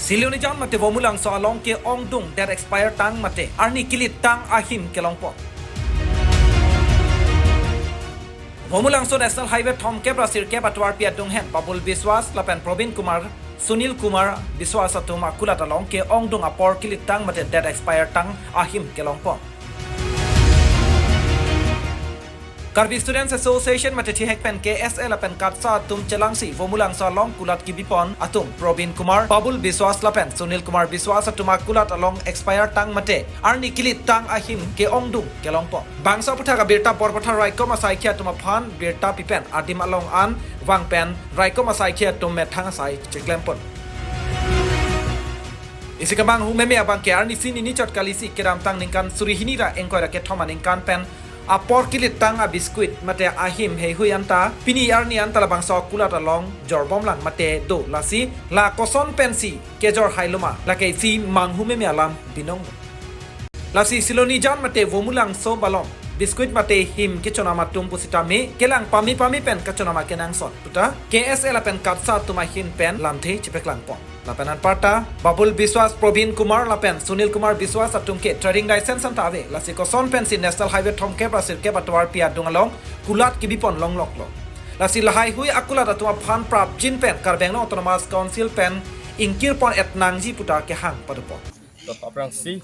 Silonijan mate Vomulangso along ke ongdung that expire tang mate arni kilit tang ahim kelongpon. Vomulangso National Highway Thom ke Brasir ke Batwar Piatung Hen Babul Biswas Lapen Probin Kumar Sunil Kumar Biswas atum akulat along ke ongdung apor kilit tang mate that expire tang ahim kelongpon. Karbi Students Association mate thihek pen KSL apen katsa atum chelangsi Vomulangso along kulat kibipon atum Probin Kumar Babul Biswas lapen Sunil Kumar Biswas atum kulat along expire tang mate arni kilit tang ahim ke ongdung kelongpon. Bangsa putaka birta porpotha raiko masai khia tuma phan birta pipen adim along an wangpen raiko masai khia tum methang sai cheklempon. Isikabang humeme abang ke arni sini ni chot kalisi keram tang ningkan surihini ra engkora ke thoma ningkan pen apor kilit tang a biskuit mate ahim hei huyanta pini arnian talabang so kulat along jorbomlang mate do lasi la koson pensi kejor hailuma la ke si manghume me alam binong lasi siloni jan mate Vomulangso balong biskuit mate him kichona matum pusita me kelang pami pen kachona kenang son puta KSL pen katsa tuma hin pen lamthe chipeklang pon lapenan parta Babul Biswas Probin Kumar lapen Sunil Kumar Biswas atumke trading license antave lasi koson pen si National Highway Thomke Brasir ke Batwar Pia dungalong kulat kibipon long lok lo lasi lahai hui akulat atuma phan prap jin pen Karbenglo Autonomous Council pen ingkir pon et nangji puta ke hang padupon Aprang si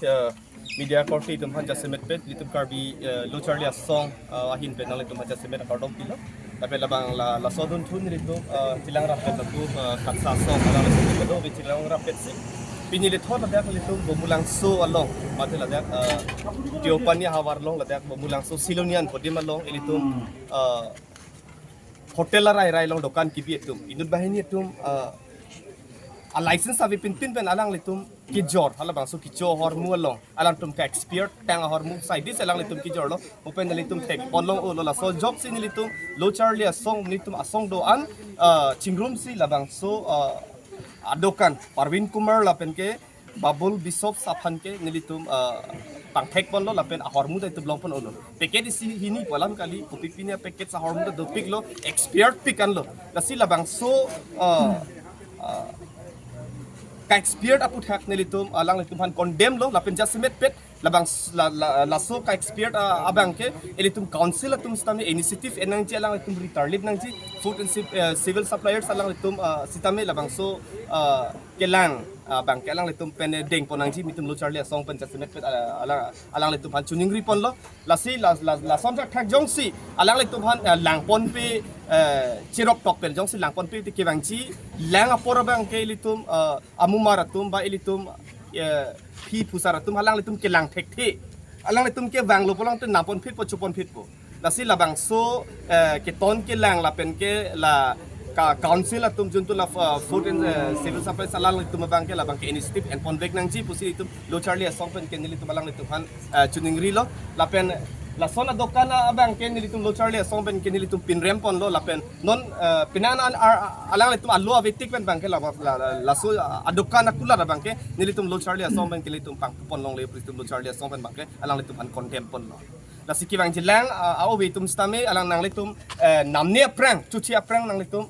media korti tum hanja semet pet litum karbi lo charlia song ahin penal litum hanja semet akardom pilo tapi labang la sodun thun litum tilang rapet tu katsa song ala litum do tilang rapet si pinili thon la litum Vomulangso along mate la tiopania hawar long la Vomulangso silonian podim along litum hotel rai long dokan kibi tum inut bahini tum a license avi pintin pen alang litum kijor hala bangso kicho hormu along alang tum ka expert tang hormu side dis alang litum kijor lo open litum tek onlong o la so job sin litum lo charlie song litum asong do an chingrum si labang so adokan Parvin Kumar lapen ke Babul Bisop saphan ke nilitum pang thek pon lo lapen hormu da itu blong pon olo packet si hini polam kali kopipinia packet sa hormu da do pik lo expert pik an lo lasi labang so ka expert aput hak nilitum alang litum han condemn lo lapen jasmet pet labang laso ka expert abang ke elitum council atum stame initiative enang ji alang litum retarded nang ji food and civil suppliers alang litum sitame labang so kelang bang kelang litum pen deng ponang ji mitum lo charlie song pen jasmet pet alang litum han chuning ri pon lo lasi la som thak jong si alang litum han lang pon pe chirok tok pen jong si lang pon pe ti kewang ji lang apor bang ke litum amumaratum ba elitum phi pusaratum halang litum ke lang thek the alang litum ke wang lo polang te napon phit po chupon phit po lasi labang so ke ton ke lang la pen ke la ka council atum juntu la food and civil supplies alang litum bang ke labang ke initiative and pon bek nang ji pusi litum lo charlie song pen ke nilitum alang litum han chuning ri lo la pen la sona dokana abang ke nilitum lo charlie song pen ke nilitum pinrem pon lo la pen non pinana alang litum allo avitik pen bang ke la so adokana kula bang ke nilitum lo charlie song pen ke nilitum pang pon long le litum lo charlie song pen bang ke alang litum an contem pon lo la sikibang jilang au vitum stame alang nang litum namne prang chuchi prang nang litum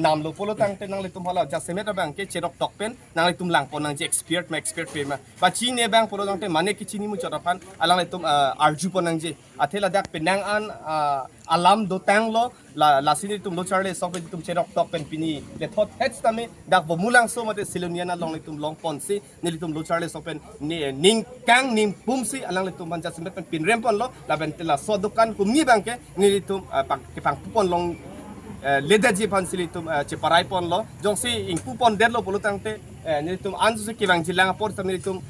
nam lo polo tang te nang litum hala jasemet bang ke cherok tok pen nang litum lang pon nang ji expert pe ma ba chi ne bang polo tang te mane ki chini mu chorapan alang litum arju pon nang ji athela dak penang an alam do tang lo la sini tum lo charle song pen tum cherok tok pen pini le thot het stame dak Vomulangso mate siloniana long litum long pon si nilitum lo charle song pen ning kang nim pum si alang litum ban jasemet pen pin rem pon lo laben tela so dokan kumi bangke nilitum pang pupon long leda ji pan silitum cheparai pon lo jong si ing pupon der lo polutang te nilitum anzu ki bang jilang por tam nilitum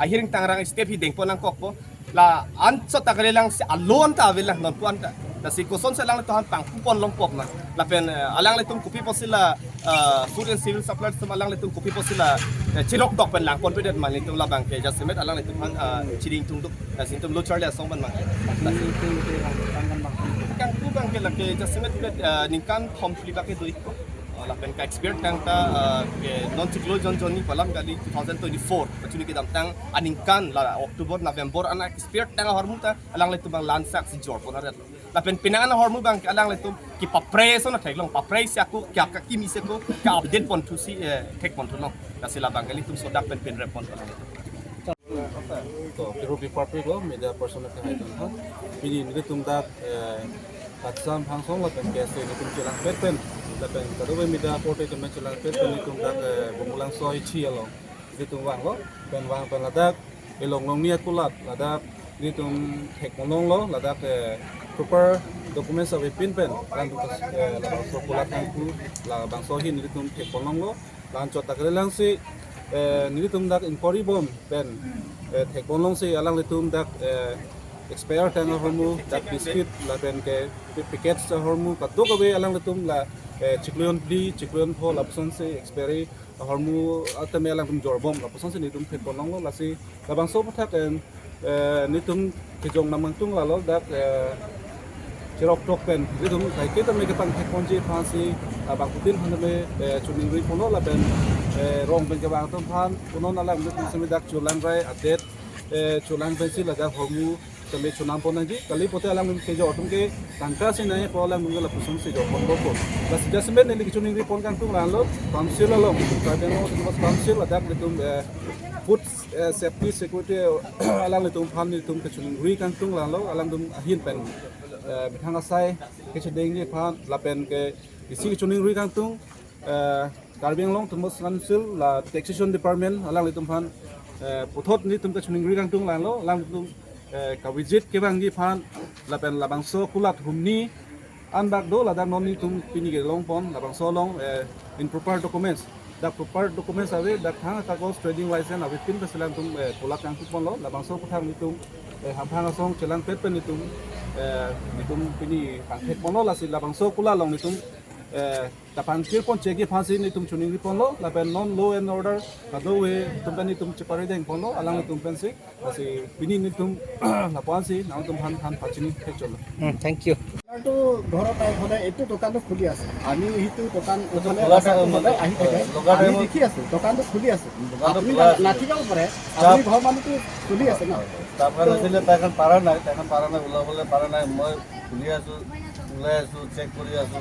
ahiring tangrang step hi deng ponang kok po la anso takalelang si alon ta avelang non puan ta la si koson sa lang tohan pang pupon long pok na lapen alang litum kupi po sila food and civil supplies tum alang litum kupi po sila chirok dok pen lang pon pe det man litum labang ke jasmet alang litum han chiring tungduk sintum lo charlie song ban mang kang tu bang ke lake jasmet pe ningkan thomfli ba ke dui lapen ka expert tang ta ke non ciklo jon ni palam kali 2024 pachuni ke dam tang aningkan la Oktober November anak expert tang hormuta alang litum bang lansak si jor pon haret lapen pinangan hormu bang alang le tum ki papre so na thailong papre sia ko kya ka ki mi se ko ka update pon tu si tek pon tu long la sila bang ali tum so dak pen respon alang तो रूपी party को media person के height था बिनी निके तुम दा पाचम फांसों ला pen case नि तुम चलांग pen ला pen कदो बे media पोर्टे के में चलांग पेन नि तुम दा Vomulangso hi chi alo ni तुम वांग लो पेन ला दा elong ni akulat la दा ni तुम tek molong lo la दा proper documents of pin pen lan tu la so kulat kan ku la bang so hi ni तुम tek molong lo lan chot tak lang si ni तुम दा inquiry bom pen tek molong si alang le तुम दा expire tang hormu dak biscuit la pen ke packets hormu ka do ka be alang le तुम la chikleon pli chikleon pho la pson se expire hormu atame alang tum jorbom la pson se ni tum tek molong lo la si la bang so pathak ni tum kijong namang tung la lo dak chirok tok pen ni tum kai ke tam me ka tang tek ponji phansi bang putin han me chuning ri phono la pen rong pen ke bang tum phan punon alang ni tum se dak chulang rai update chulang pen si la dak hormu tame chunam pon ji kali pote alang ke jo tum ke tangka se nai po alang ngala pusun se jo pon bo ko bas jasmen ni chuning ri pon kan tum lan lo council lo ka den no tum council la dak ni tum food safety security alang le tum phan ni tum ke chuning ri kan tum lan lo alang tum ahin pen bithang asai ke chedeng ni phan la pen ke isi ke chuning ri kan tum Karbi long tum council la taxation department alang le tum phan puthot ni tum ke chuning ri kan tum lan lo alang tum ka visit ke bang gi phan la pen la bang so kulat humni an bak do la da non ni tum pini ke kelongpon la bang so long in proper documents the proper documents ave da thang ka go trading license ave pin pe selang tum kulat kang pon lo la bang so puthang ni tum ham phang song chelang pet pen ni tum pini kang phet pon lo la si la bang so kula long ni tum tapan kir pon cheki phansi ni tum chuning ri pon lo la pen non law and order ka do we tum ni tum chepare deng pon lo alang tum pen si asi bini ni tum la phansi na tum han pachini thechol thank you তো ঘৰত আইফলে এইটো দোকানটো খুলি আছে আমি এইটো দোকান ওচৰলৈ আহি থাকে আমি দেখি আছো দোকানটো খুলি আছে আপুনি নাথাকিব পাৰে আপুনি ঘৰ মানুহটো খুলি আছে ন তারপরে আসলে তখন পারা নাই উলাবলে পারা নাই মই খুলি আছো ওলাই আছো চেক কৰি আছো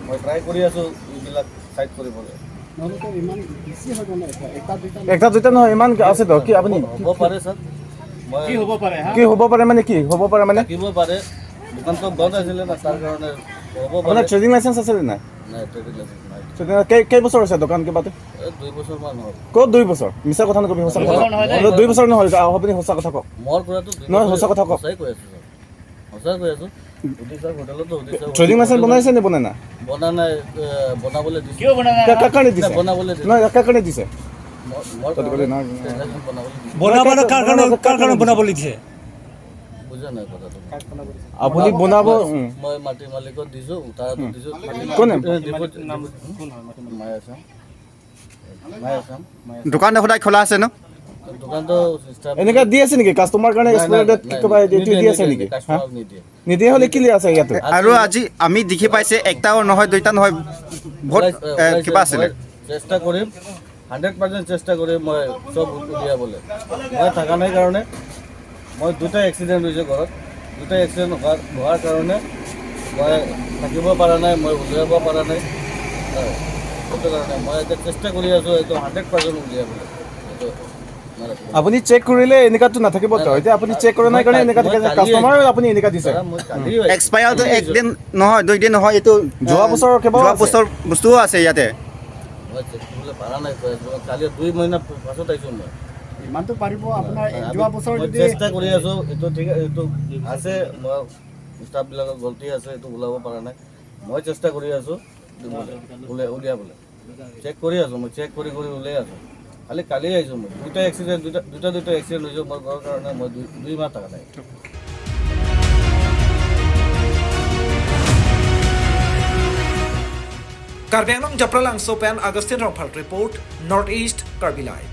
মই ট্ৰাই কৰি আছো এইবিলাক সাইড কৰিবলৈ নহ'লেতো ইমান বেছি হৈ গ'ল একটা দুটা নহয় ইমান আছে তো কি আপুনি হ'ব পাৰে স্যাৰ মই কি হ'ব পাৰে হা কি হ'ব পাৰে মানে কি হ'ব পাৰে মানে থাকিব পাৰে দোকানটো বন্ধ আছিলে না তাৰ কাৰণে হ'ব মানে পাৰে ট্ৰেডিং লাইসেন্স আছে নাই নাই ট্ৰেডিং লাইসেন্স নাই কেই বছৰ আছে দোকান কিবাতে 2 বছৰ মান হ'ল ক'ত 2 বছৰ মিছা কথা নকবি সঁচা কথা 2 বছৰ নহয় আপুনি সঁচা কথা কওক মোৰ পৰাটো 2 নহয় সঁচা কথা কওক সঁচাই কৈ আছো সঁচাই কৈ আছো উদিছা হোটেলতো উদিছা ট্ৰেডিং লাইসেন্স বনাইছে নে বনাই না বনা নাই বনাবলৈ দিছে কিয় বনা নাই কাৰ কাৰণে দিছে বনাবলৈ দিছে নহয় কাৰ কাৰণে দিছে মোৰ তদকলে না বনাবলৈ দিছে বনাব কাৰ কাৰণে বনাবলৈ দিছে বুজা নাই কথাটো আপুনি বনাব মই মাটি মালিকক দিছো তাৰাটো দিছো কোনে নাম কোন হয় মায়াসাম দোকানটো সদায় খোলা আছে ন দোকানটো ষ্টাফ এনেকা দি আছে নেকি কাষ্টমাৰ কাৰণে এক্সপায়াৰ ডেট কিবা ডিউটি দি আছে নেকি কাষ্টমাৰ নিদিয়ে নিদিয়ে হ'লে কি আছে ইয়াতে আৰু আজি আমি দেখি পাইছে একটাও নহয় দুইটা নহয় বহুত কিবা আছিলে চেষ্টা কৰিম 100% চেষ্টা কৰিম মই চব উলিয়াবলৈ মই থকা নাই কাৰণে মই দুটা এক্সিডেণ্ট হৈছে ঘৰত দুটা এক্সিডেণ্ট হোৱাৰ কাৰণে মই থাকিব পৰা নাই মই উলিয়াব পৰা নাই সেইটো কাৰণে মই এতিয়া চেষ্টা কৰি আছোঁ এইটো 100% উলিয়াবলৈ এইটো আপুনি চেক কৰিলে এনেকাটো নাথাকিব তো এতিয়া আপুনি চেক কৰা নাই কাৰণে এনেকা থাকে কাষ্টমাৰ আপুনি এনেকা দিছে মই কালি এক্সপায়াৰটো একদিন নহয় দুইদিন নহয় এইটো যোৱা বছৰ কেৱল যোৱা বছৰ বস্তুও আছে ইয়াতে মই চেক কৰিবলৈ পৰা নাই কৈ আছোঁ কালি 2 মহিনা পাছত আহিছোঁ মই ইমানটো পাৰিব আপোনাৰ যোৱা বছৰ মই যদি চেষ্টা কৰি আছোঁ এইটো ঠিক এইটো আছে মই ষ্টাফবিলাকৰ গলতি আছে এইটো ওলাব পৰা নাই মই চেষ্টা কৰি আছোঁ উলিয়াবলৈ চেক কৰি আছোঁ মই চেক কৰি উলিয়াই আছোঁ খালি কালি আহিছোঁ মই দুটা এক্সিডেণ্ট হৈছে মোৰ ঘৰৰ কাৰণে মই 2 মাহ থকা নাই Karbi Vomulangso pen Agustin Rompal report Northeast Karbi Live